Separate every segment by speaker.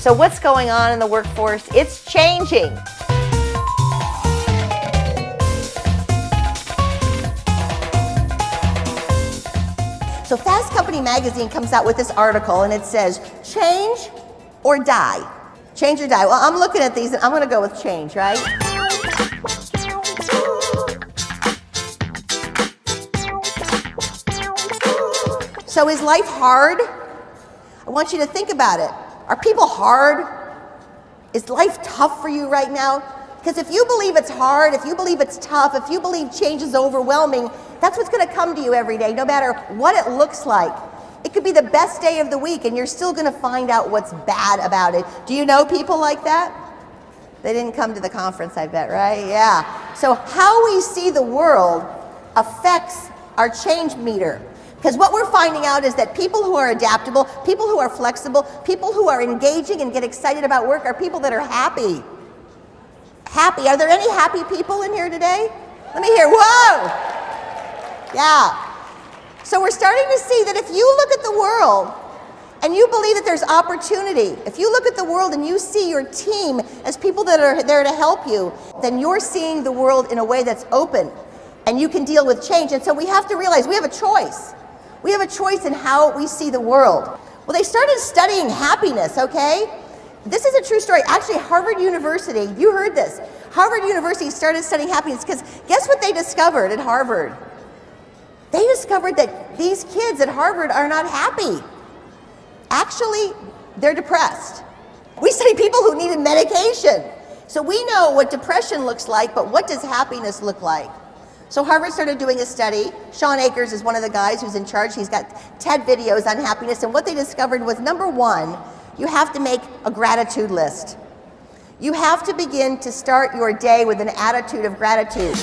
Speaker 1: So what's going on in the workforce? It's changing. So Fast Company magazine comes out with this article and it says, change or die. Change or die. Well, I'm looking at these and I'm going to go with change, right? So is life hard? I want you to think about it. Are people hard? Is life tough for you right now? Because if you believe it's hard, if you believe it's tough, if you believe change is overwhelming, that's what's going to come to you every day, no matter what it looks like. It could be the best day of the week, and you're still going to find out what's bad about it. Do you know people like that? They didn't come to the conference, I bet, right? Yeah. So how we see the world affects our change meter. Because what we're finding out is that people who are adaptable, people who are flexible, people who are engaging and get excited about work are people that are happy. Happy. Are there any happy people in here today? Let me hear. Whoa! Yeah. So we're starting to see that if you look at the world and you believe that there's opportunity, if you look at the world and you see your team as people that are there to help you, then you're seeing the world in a way that's open and you can deal with change. And so we have to realize we have a choice. We have a choice in how we see the world. Well, they started studying happiness, okay? This is a true story. Actually, Harvard University, you heard this. Harvard University started studying happiness because guess what they discovered at Harvard? They discovered that these kids at Harvard are not happy. Actually, they're depressed. We study people who needed medication. So we know what depression looks like, but what does happiness look like? So Harvard started doing a study. Sean Akers is one of the guys who's in charge. He's got TED videos on happiness. And what they discovered was, number one, you have to make a gratitude list. You have to begin to start your day with an attitude of gratitude.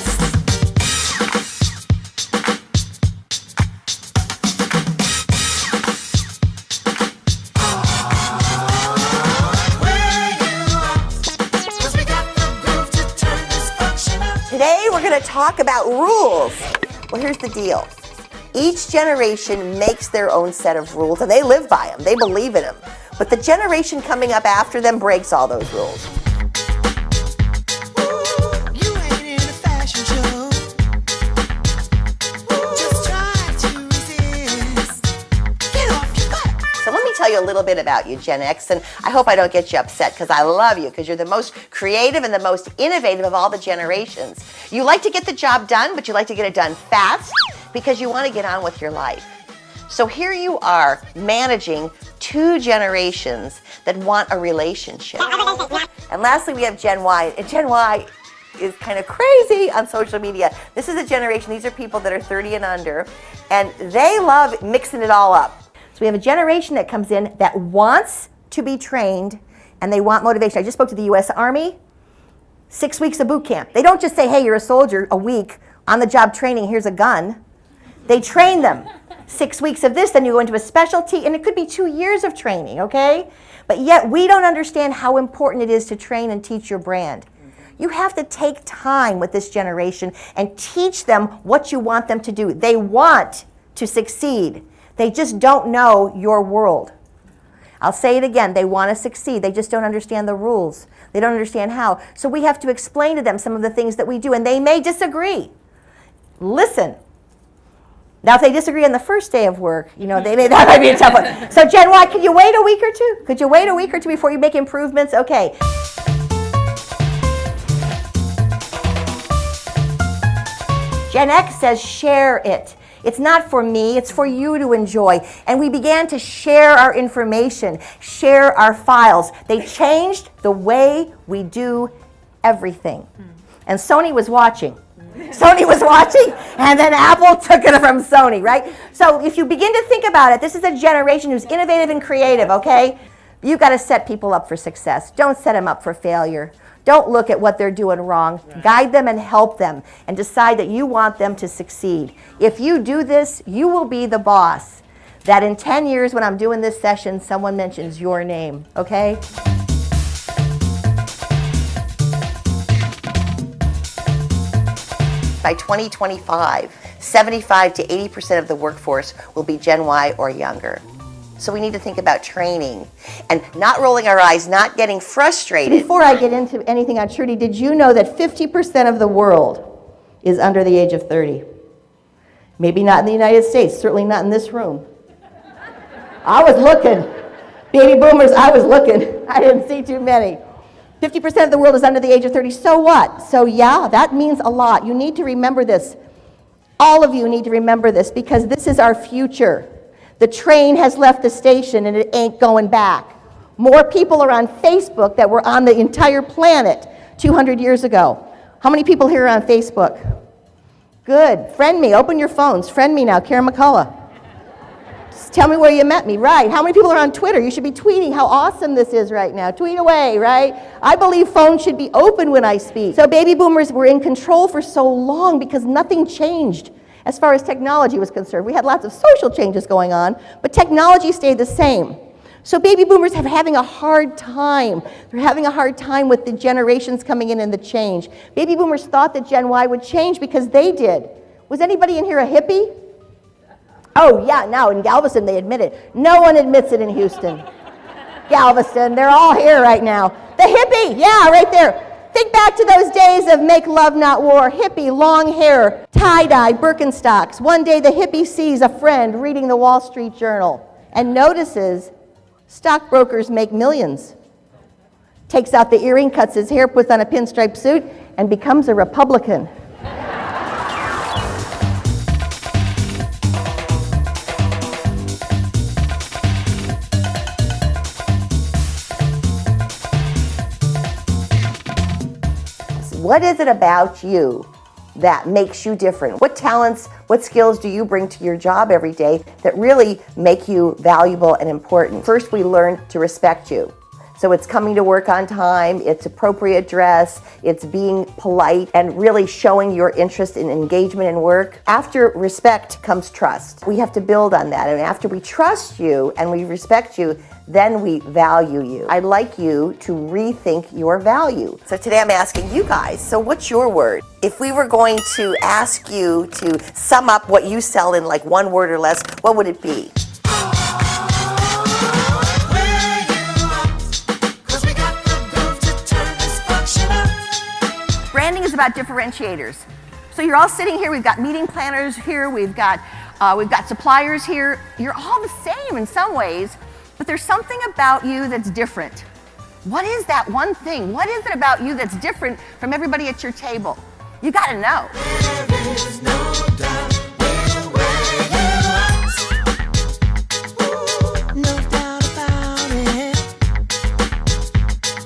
Speaker 1: Today we're going to talk about rules. Well, here's the deal. Each generation makes their own set of rules, and they live by them. They believe in them. But the generation coming up after them breaks all those rules. So let me tell you a little bit about you, Gen X, and I hope I don't get you upset because I love you, because you're the most creative and the most innovative of all the generations. You like to get the job done, but you like to get it done fast because you want to get on with your life. So here you are managing two generations that want a relationship. And lastly, we have Gen Y. And Gen Y is kind of crazy on social media. This is a generation, these are people that are 30 and under, and they love mixing it all up. So we have a generation that comes in that wants to be trained and they want motivation. I just spoke to the US Army, 6 weeks of boot camp. They don't just say, hey, you're a soldier, a week, on the job training, here's a gun. They train them. 6 weeks of this, then you go into a specialty, and it could be 2 years of training, okay? But yet we don't understand how important it is to train and teach your brand. You have to take time with this generation and teach them what you want them to do. They want to succeed. They just don't know your world. I'll say it again, they want to succeed. They just don't understand the rules. They don't understand how. So we have to explain to them some of the things that we do, and they may disagree. Listen. Now, if they disagree on the first day of work, that might be a tough one. So Gen Y, could you wait a week or two? Could you wait a week or two before you make improvements? Okay. Gen X says share it. It's not for me, it's for you to enjoy. And we began to share our information, share our files. They changed the way we do everything. And Sony was watching. Sony was watching, and then Apple took it from Sony, right? So if you begin to think about it, this is a generation who's innovative and creative, okay? You've got to set people up for success. Don't set them up for failure. Don't look at what they're doing wrong. Right. Guide them and help them, and decide that you want them to succeed. If you do this, you will be the boss. That in 10 years when I'm doing this session, someone mentions your name, okay? By 2025, 75 to 80% of the workforce will be Gen Y or younger. So we need to think about training and not rolling our eyes, not getting frustrated. Before I get into anything on Trudy, did you know that 50% of the world is under the age of 30? Maybe not in the United States, certainly not in this room. I was looking. Baby boomers, I was looking. I didn't see too many. 50% of the world is under the age of 30. So what? So yeah, that means a lot. You need to remember this. All of you need to remember this because this is our future. The train has left the station and it ain't going back. More people are on Facebook that were on the entire planet 200 years ago. How many people here are on Facebook? Good. Friend me. Open your phones. Friend me now. Karen McCullough. Just tell me where you met me. Right. How many people are on Twitter? You should be tweeting how awesome this is right now. Tweet away, right? I believe phones should be open when I speak. So baby boomers were in control for so long because nothing changed as far as technology was concerned. We had lots of social changes going on, but technology stayed the same. So baby boomers are having a hard time. They're having a hard time with the generations coming in and the change. Baby boomers thought that Gen Y would change because they did. Was anybody in here a hippie? Oh yeah, now in Galveston they admit it. No one admits it in Houston. Galveston, they're all here right now. The hippie, yeah, right there. Think back to those days of make love not war, hippie, long hair, tie-dye, Birkenstocks. One day the hippie sees a friend reading the Wall Street Journal and notices stockbrokers make millions. Takes out the earring, cuts his hair, puts on a pinstripe suit, and becomes a Republican. What is it about you that makes you different? What talents, what skills do you bring to your job every day that really make you valuable and important? First, we learn to respect you. So it's coming to work on time, it's appropriate dress, it's being polite and really showing your interest in engagement in work. After respect comes trust. We have to build on that. And after we trust you and we respect you, then we value you. I'd like you to rethink your value. So today I'm asking you guys, so what's your word? If we were going to ask you to sum up what you sell in like one word or less, what would it be? Branding is about differentiators. So you're all sitting here, we've got meeting planners here, we've got suppliers here. You're all the same in some ways, but there's something about you that's different. What is that one thing? What is it about you that's different from everybody at your table? You gotta know. There is no doubt we'll wear you out. Ooh, no doubt about it.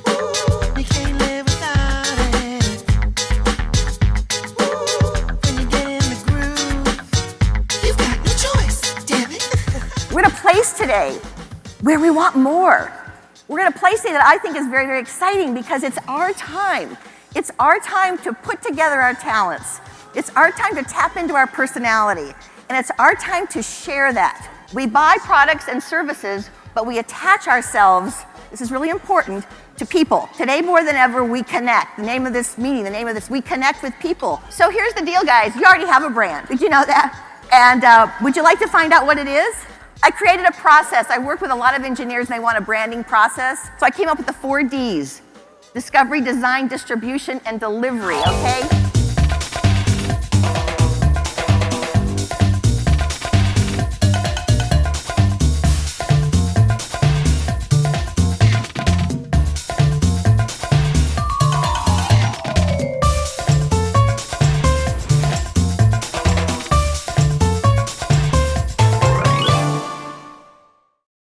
Speaker 1: Ooh, you can't live without it. Ooh, when you get in the groove, you've got no choice, damn it. We're in a place today where we want more. We're in a place today that I think is very, very exciting because it's our time. It's our time to put together our talents. It's our time to tap into our personality. And it's our time to share that. We buy products and services, but we attach ourselves, this is really important, to people. Today more than ever, we connect. The name of this meeting, the name of this, we connect with people. So here's the deal, guys. You already have a brand. Did you know that? And would you like to find out what it is? I created a process. I work with a lot of engineers and they want a branding process. So I came up with the 4 Ds: discovery, design, distribution, and delivery, okay?